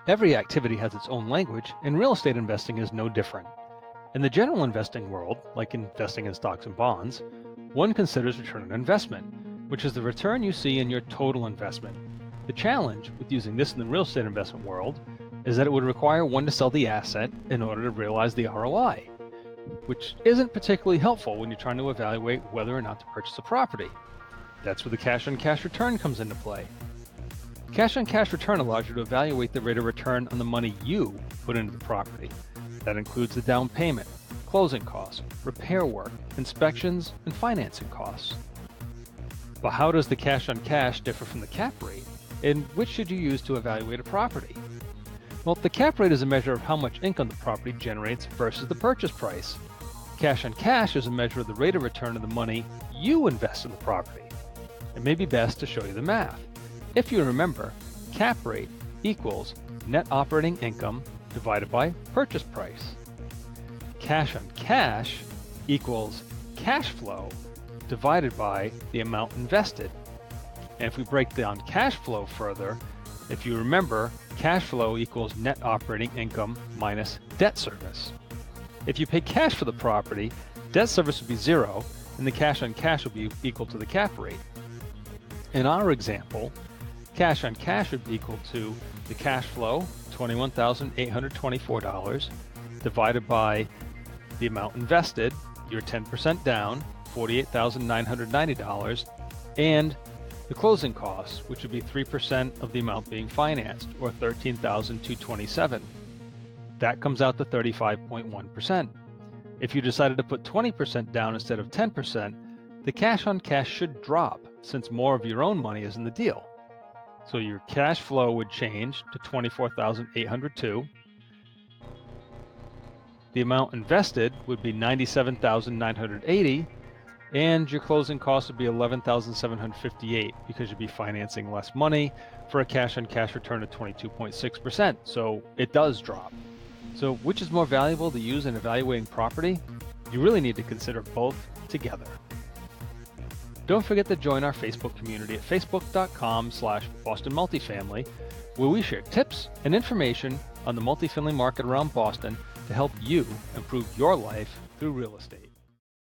Every activity has its own language, and real estate investing is no different. In the general investing world, like investing in stocks and bonds, one considers return on investment, which is the return you see in your total investment. The challenge with using this in the real estate investment world is that it would require one to sell the asset in order to realize the ROI, which isn't particularly helpful when you're trying to evaluate whether or not to purchase a property. That's where the cash-on-cash return comes into play. Cash-on-cash return allows you to evaluate the rate of return on the money you put into the property. That includes the down payment, closing costs, repair work, inspections, and financing costs. But how does the cash-on-cash differ from the cap rate? And which should you use to evaluate a property? Well, the cap rate is a measure of how much income the property generates versus the purchase price. Cash-on-cash is a measure of the rate of return of the money you invest in the property. It may be best to show you the math. If you remember, cap rate equals net operating income divided by purchase price. Cash on cash equals cash flow divided by the amount invested. And if we break down cash flow further, if you remember, cash flow equals net operating income minus debt service. If you pay cash for the property, debt service would be zero, and the cash on cash will be equal to the cap rate. In our example, cash on cash would be equal to the cash flow, $21,824, divided by the amount invested, you're 10% down, $48,990, and the closing costs, which would be 3% of the amount being financed, or $13,227. That comes out to 35.1%. If you decided to put 20% down instead of 10%, the cash on cash should drop since more of your own money is in the deal. So your cash flow would change to $24,802. The amount invested would be $97,980, and your closing costs would be $11,758 because you'd be financing less money for a cash-on-cash return of 22.6%. So it does drop. So which is more valuable to use in evaluating property? You really need to consider both together. Don't forget to join our Facebook community at facebook.com/Boston Multifamily, where we share tips and information on the multifamily market around Boston to help you improve your life through real estate.